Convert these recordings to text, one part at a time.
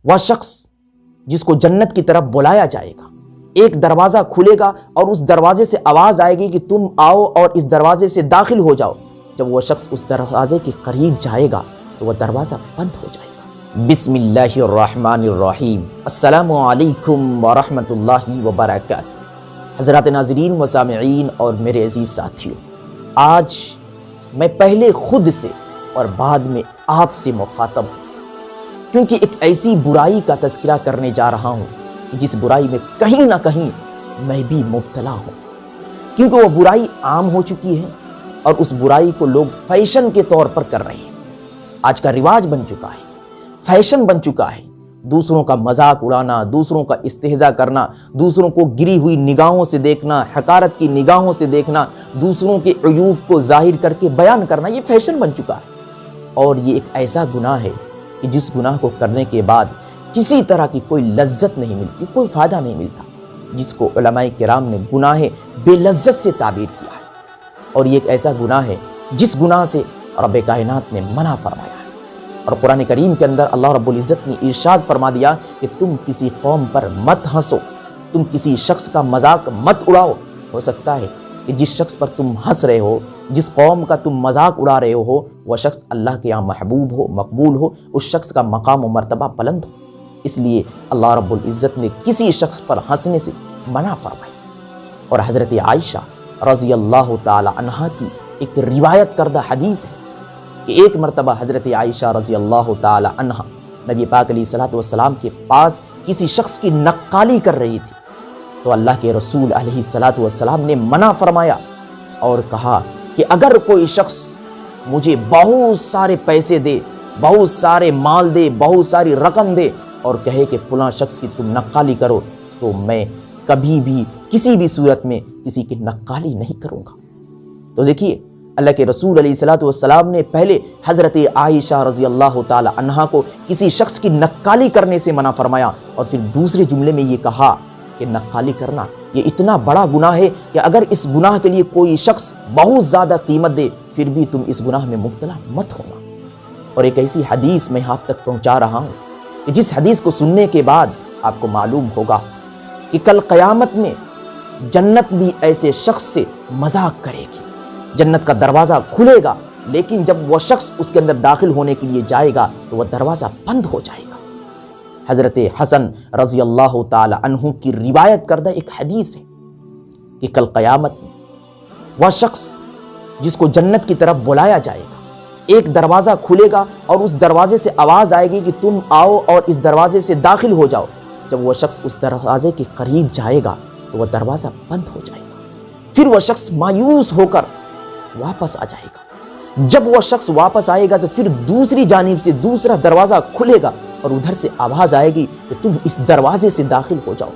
وہ شخص جس کو جنت کی طرف بلایا جائے گا، ایک دروازہ کھلے گا اور اس دروازے سے آواز آئے گی کہ تم آؤ اور اس دروازے سے داخل ہو جاؤ۔ جب وہ شخص اس دروازے کے قریب جائے گا تو وہ دروازہ بند ہو جائے گا۔ بسم اللہ الرحمن الرحیم۔ السلام علیکم ورحمۃ اللہ وبرکاتہ۔ حضرات ناظرین و سامعین اور میرے عزیز ساتھیوں، آج میں پہلے خود سے اور بعد میں آپ سے مخاطب ہوں، کیونکہ ایک ایسی برائی کا تذکرہ کرنے جا رہا ہوں جس برائی میں کہیں نہ کہیں میں بھی مبتلا ہوں، کیونکہ وہ برائی عام ہو چکی ہے اور اس برائی کو لوگ فیشن کے طور پر کر رہے ہیں۔ آج کا رواج بن چکا ہے، فیشن بن چکا ہے، دوسروں کا مذاق اڑانا، دوسروں کا استہزاء کرنا، دوسروں کو گری ہوئی نگاہوں سے دیکھنا، حقارت کی نگاہوں سے دیکھنا، دوسروں کے عیوب کو ظاہر کر کے بیان کرنا، یہ فیشن بن چکا ہے۔ اور یہ ایک ایسا گناہ ہے کہ جس گناہ کو کرنے کے بعد کسی طرح کی کوئی لذت نہیں ملتی، کوئی فائدہ نہیں ملتا، جس کو علماء کرام نے گناہ بے لذت سے تعبیر کیا ہے۔ اور یہ ایک ایسا گناہ ہے جس گناہ سے رب کائنات نے منع فرمایا ہے۔ اور قرآن کریم کے اندر اللہ رب العزت نے ارشاد فرما دیا کہ تم کسی قوم پر مت ہنسو، تم کسی شخص کا مذاق مت اڑاؤ۔ ہو سکتا ہے کہ جس شخص پر تم ہنس رہے ہو، جس قوم کا تم مذاق اڑا رہے ہو، وہ شخص اللہ کے یہاں محبوب ہو، مقبول ہو، اس شخص کا مقام و مرتبہ بلند ہو۔ اس لیے اللہ رب العزت نے کسی شخص پر ہنسنے سے منع فرمائی۔ اور حضرت عائشہ رضی اللہ تعالی عنہا کی ایک روایت کردہ حدیث ہے کہ ایک مرتبہ حضرت عائشہ رضی اللہ تعالی عنہا نبی پاک علیہ الصلوۃ والسلام کے پاس کسی شخص کی نقالی کر رہی تھی، تو اللہ کے رسول علیہ الصلوۃ والسلام نے منع فرمایا اور کہا کہ اگر کوئی شخص مجھے بہت سارے پیسے دے، بہت سارے مال دے، بہت ساری رقم دے اور کہے کہ فلاں شخص کی تم نقالی کرو، تو میں کبھی بھی کسی بھی صورت میں کسی کی نقالی نہیں کروں گا۔ تو دیکھیے، اللہ کے رسول علیہ الصلوۃ والسلام نے پہلے حضرت عائشہ رضی اللہ تعالی عنہا کو کسی شخص کی نقالی کرنے سے منع فرمایا، اور پھر دوسرے جملے میں یہ کہا کہ نقالی کرنا یہ اتنا بڑا گناہ ہے کہ اگر اس گناہ کے لیے کوئی شخص بہت زیادہ قیمت دے پھر بھی تم اس گناہ میں مبتلا مت ہونا۔ اور ایک ایسی حدیث میں آپ تک پہنچا رہا ہوں کہ جس حدیث کو سننے کے بعد آپ کو معلوم ہوگا کہ کل قیامت میں جنت بھی ایسے شخص سے مذاق کرے گی، جنت کا دروازہ کھلے گا، لیکن جب وہ شخص اس کے اندر داخل ہونے کے لیے جائے گا تو وہ دروازہ بند ہو جائے گا۔ حضرت حسن رضی اللہ تعالی عنہ کی روایت کردہ ایک حدیث ہے کہ کل قیامت میں وہ شخص جس کو جنت کی طرف بلایا جائے گا، ایک دروازہ کھلے گا اور اس دروازے سے آواز آئے گی کہ تم آؤ اور اس دروازے سے داخل ہو جاؤ۔ جب وہ شخص اس دروازے کے قریب جائے گا تو وہ دروازہ بند ہو جائے گا، پھر وہ شخص مایوس ہو کر واپس آ جائے گا۔ جب وہ شخص واپس آئے گا تو پھر دوسری جانب سے دوسرا دروازہ کھلے گا اور ادھر سے آواز آئے گی کہ تم اس دروازے سے داخل ہو جاؤ۔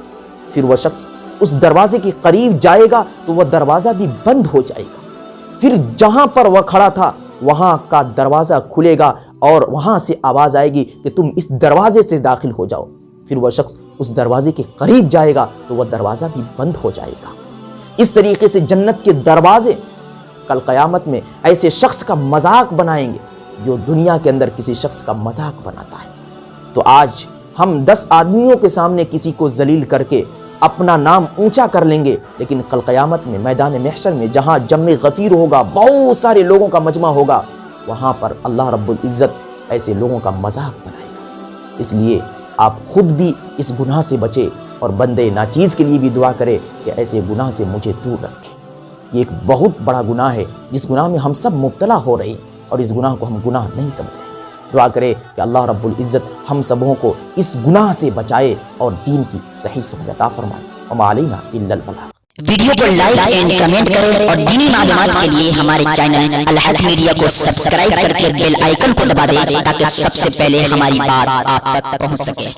پھر وہ شخص اس دروازے کے قریب جائے گا تو وہ دروازہ بھی بند ہو جائے گا، پھر جہاں پر وہ کھڑا تھا وہاں کا دروازہ کھلے گا اور وہاں سے آواز آئے گی کہ تم اس دروازے سے داخل ہو جاؤ۔ پھر وہ شخص اس دروازے کے قریب جائے گا تو وہ دروازہ بھی بند ہو جائے گا۔ اس طریقے سے جنت کے دروازے کل قیامت میں ایسے شخص کا مذاق بنائیں گے جو دنیا کے اندر کسی شخص کا مذاق بناتا ہے۔ تو آج ہم 10 آدمیوں کے سامنے کسی کو ذلیل کر کے اپنا نام اونچا کر لیں گے، لیکن کل قیامت میں میدان محشر میں جہاں جمع غفیر ہوگا، بہت سارے لوگوں کا مجمع ہوگا، وہاں پر اللہ رب العزت ایسے لوگوں کا مذاق بنائے گا۔ اس لیے آپ خود بھی اس گناہ سے بچے اور بندے ناچیز کے لیے بھی دعا کرے کہ ایسے گناہ سے مجھے دور رکھے۔ یہ ایک بہت بڑا گناہ ہے جس گناہ میں ہم سب مبتلا ہو رہے ہیں اور اس گناہ کو ہم گناہ نہیں سمجھ رہے۔ دعا کرے کہ اللہ رب العزت ہم سبوں کو اس گناہ سے بچائے اور دین کی صحیح سمجھ عطا فرمائے۔ وما علینا الا البلاغ۔ ویڈیو کو لائک اینڈ کمنٹ کریں اور دینی معلومات کے لیے ہمارے چینل الحق میڈیا کو سبسکرائب کر کے بیل آئیکن کو دبا دیں تاکہ سب سے پہلے ہماری بات آپ تک پہنچ سکے۔